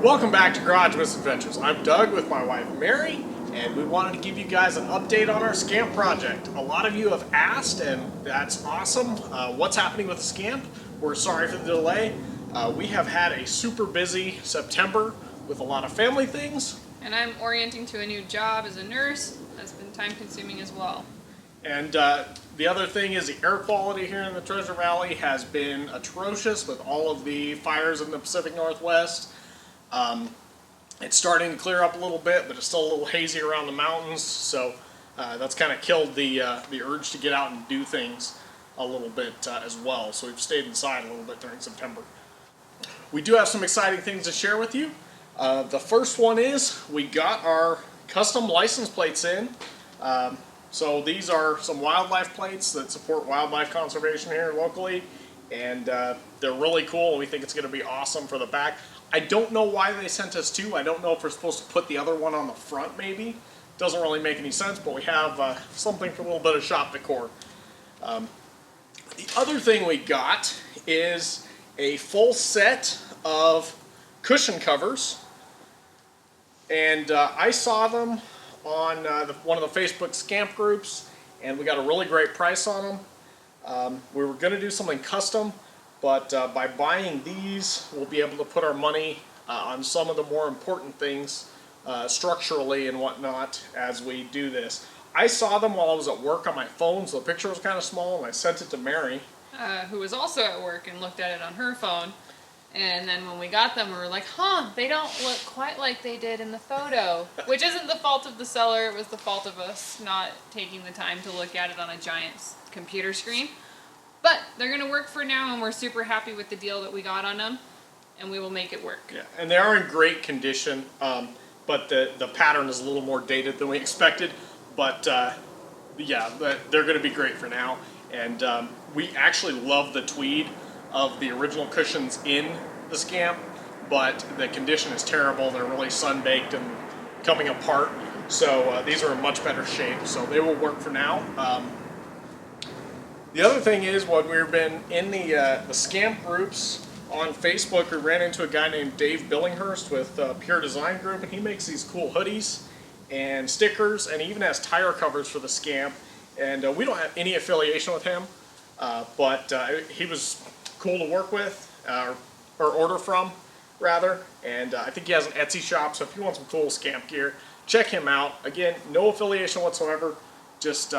Welcome back to Garage Misadventures. I'm Doug with my wife Mary, and we wanted to give you guys an update on our Scamp project. A lot of you have asked, and that's awesome. What's happening with the Scamp? We're sorry for the delay. We have had a super busy September with a lot of family things. And I'm orienting to a new job as a nurse. That's been time consuming as well. And the other thing is the air quality here in the Treasure Valley has been atrocious with all of the fires in the Pacific Northwest. It's starting to clear up a little bit, but it's still a little hazy around the mountains, so that's kind of killed the urge to get out and do things a little bit as well. So we've stayed inside a little bit during September. We do have some exciting things to share with you. The first one is we got our custom license plates in. So these are some wildlife plates that support wildlife conservation here locally, and they're really cool, and we think it's going to be awesome for the back. I don't know why they sent us two. I don't know if we're supposed to put the other one on the front maybe. Doesn't really make any sense, but we have something for a little bit of shop decor. The other thing we got is a full set of cushion covers, and I saw them on one of the Facebook Scamp groups, and we got a really great price on them. We were going to do something custom, but by buying these, we'll be able to put our money on some of the more important things structurally and whatnot as we do this. I saw them while I was at work on my phone, so the picture was kind of small, and I sent it to Mary. Who was also at work and looked at it on her phone. And then when we got them, we were like, they don't look quite like they did in the photo. Which isn't the fault of the seller, it was the fault of us not taking the time to look at it on a giant computer screen. But they're going to work for now, and we're super happy with the deal that we got on them, and we will make it work. Yeah, and they are in great condition, but the pattern is a little more dated than we expected. But yeah, they're going to be great for now. And we actually love the tweed of the original cushions in the Scamp, but the condition is terrible. They're really sun-baked and coming apart. So these are in much better shape, so they will work for now. The other thing is, when we've been in the Scamp groups on Facebook, we ran into a guy named Dave Billinghurst with Pure Design Group, and he makes these cool hoodies and stickers, and he even has tire covers for the Scamp. And we don't have any affiliation with him, but he was cool to work with, or order from, rather. And I think he has an Etsy shop, so if you want some cool Scamp gear, check him out. Again, no affiliation whatsoever, just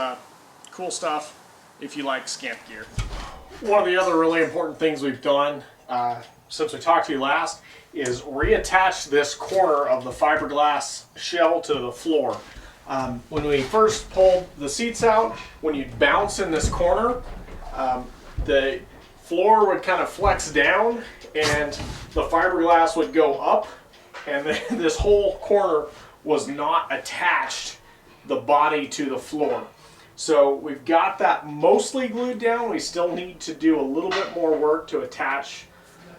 cool stuff if you like Scamp gear. One of the other really important things we've done since we talked to you last is reattach this corner of the fiberglass shell to the floor. When we first pulled the seats out, when you bounce in this corner, the floor would kind of flex down and the fiberglass would go up, and then this whole corner was not attached, the body to the floor. So we've got that mostly glued down. We still need to do a little bit more work to attach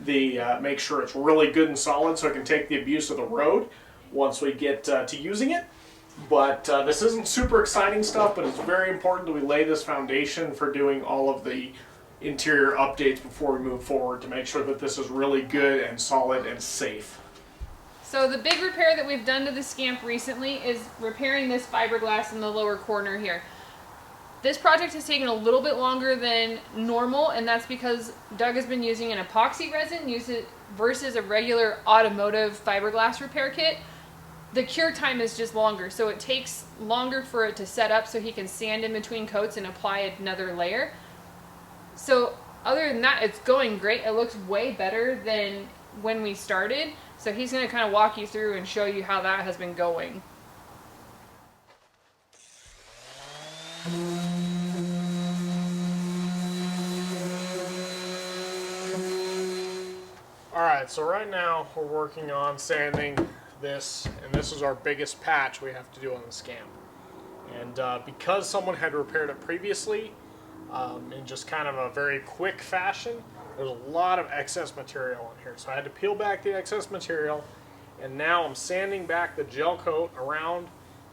the, make sure it's really good and solid so it can take the abuse of the road once we get to using it. But this isn't super exciting stuff, but it's very important that we lay this foundation for doing all of the interior updates before we move forward to make sure that this is really good and solid and safe. So the big repair that we've done to the Scamp recently is repairing this fiberglass in the lower corner here. This project has taken a little bit longer than normal, and that's because Doug has been using an epoxy resin versus a regular automotive fiberglass repair kit. The cure time is just longer, so it takes longer for it to set up so he can sand in between coats and apply another layer. So other than that, it's going great. It looks way better than when we started. So he's going to kind of walk you through and show you how that has been going. Alright, so right now we're working on sanding this, and this is our biggest patch we have to do on the Scamp. And because someone had repaired it previously in just kind of a very quick fashion, there's a lot of excess material on here. So I had to peel back the excess material, and now I'm sanding back the gel coat around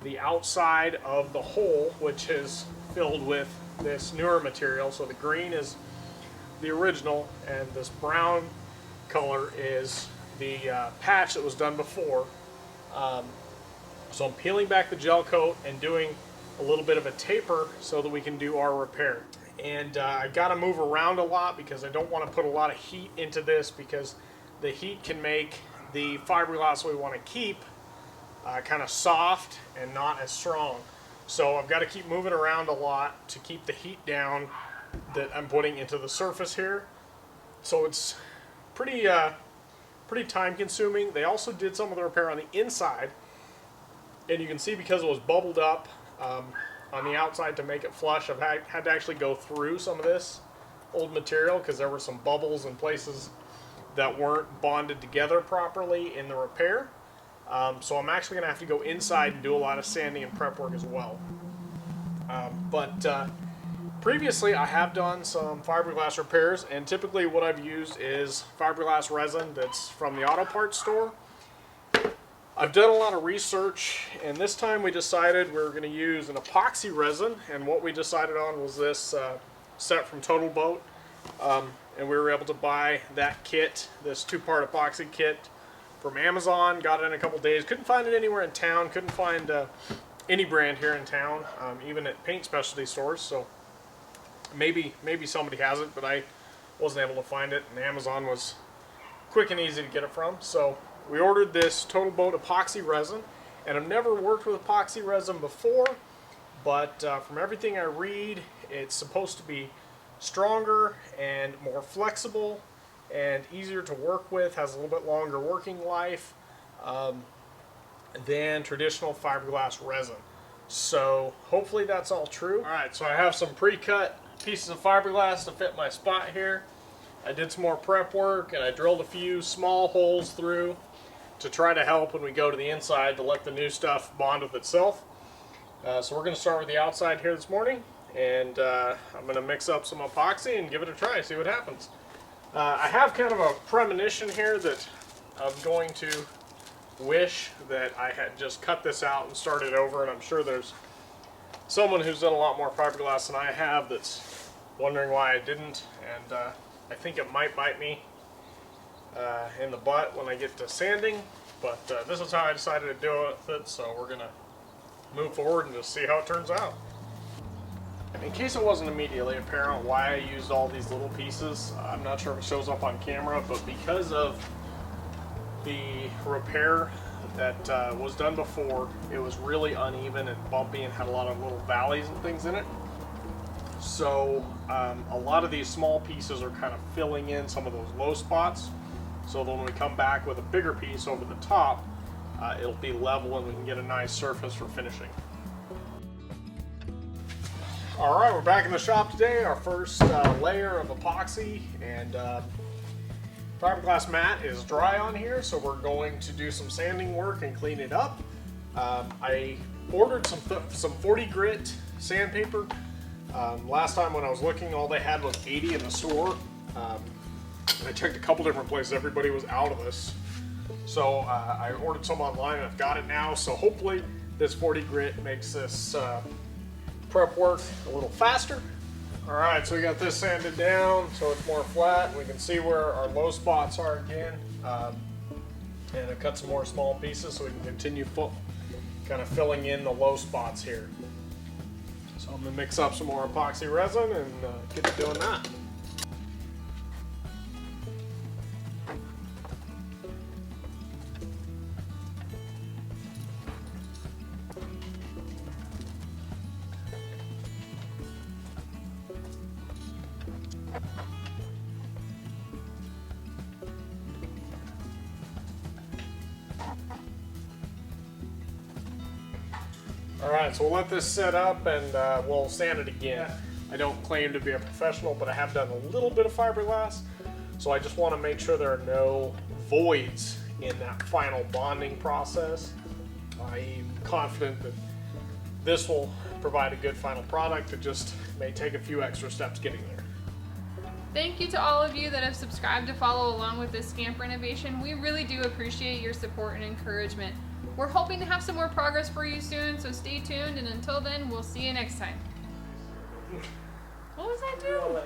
the outside of the hole, which is filled with this newer material. So the green is the original, and this brown color is the patch that was done before. So I'm peeling back the gel coat and doing a little bit of a taper so that we can do our repair. And I got to move around a lot because I don't want to put a lot of heat into this, because the heat can make the fiberglass we want to keep kind of soft and not as strong. So I've got to keep moving around a lot to keep the heat down that I'm putting into the surface here. So it's pretty time consuming. They also did some of the repair on the inside, and you can see because it was bubbled up on the outside to make it flush, I've had to actually go through some of this old material because there were some bubbles in places that weren't bonded together properly in the repair. So I'm actually going to have to go inside and do a lot of sanding and prep work as well. Previously I have done some fiberglass repairs, and typically what I've used is fiberglass resin that's from the auto parts store. I've done a lot of research, and this time we decided we were going to use an epoxy resin, and what we decided on was this set from Total Boat, and we were able to buy that kit, this 2-part epoxy kit, from Amazon. Got it in a couple days. Couldn't find it anywhere in town. Couldn't find any brand here in town, even at paint specialty stores. So maybe somebody has it, but I wasn't able to find it, and Amazon was quick and easy to get it from. So we ordered this Total Boat epoxy resin, and I've never worked with epoxy resin before, but from everything I read, it's supposed to be stronger and more flexible and easier to work with, has a little bit longer working life than traditional fiberglass resin. So hopefully that's all true. Alright, so I have some pre-cut pieces of fiberglass to fit my spot here. I did some more prep work, and I drilled a few small holes through to try to help when we go to the inside to let the new stuff bond with itself. So we're going to start with the outside here this morning, and I'm going to mix up some epoxy and give it a try, see what happens. I have kind of a premonition here that I'm going to wish that I had just cut this out and started over, and I'm sure there's someone who's done a lot more fiberglass than I have that's wondering why I didn't, and I think it might bite me in the butt when I get to sanding, but this is how I decided to do it, so we're going to move forward and just see how it turns out. In case it wasn't immediately apparent why I used all these little pieces, I'm not sure if it shows up on camera, but because of the repair that was done before, it was really uneven and bumpy and had a lot of little valleys and things in it. So a lot of these small pieces are kind of filling in some of those low spots, so that when we come back with a bigger piece over the top, it'll be level and we can get a nice surface for finishing. Alright, we're back in the shop today. Our first layer of epoxy and fiberglass mat is dry on here, so we're going to do some sanding work and clean it up. I ordered some 40 grit sandpaper. Last time when I was looking, all they had was 80 in the store. I checked a couple different places, everybody was out of this. So I ordered some online and I've got it now, so hopefully this 40 grit makes this prep work a little faster. Alright, so we got this sanded down so it's more flat. We can see where our low spots are again. And I cut some more small pieces so we can continue kind of filling in the low spots here. So I'm going to mix up some more epoxy resin and get to doing that. Alright, so we'll let this set up and we'll sand it again. I don't claim to be a professional, but I have done a little bit of fiberglass, so I just want to make sure there are no voids in that final bonding process. I'm confident that this will provide a good final product. It just may take a few extra steps getting there. Thank you to all of you that have subscribed to follow along with this Scamp renovation. We really do appreciate your support and encouragement. We're hoping to have some more progress for you soon, so stay tuned, and until then, we'll see you next time. What was that do?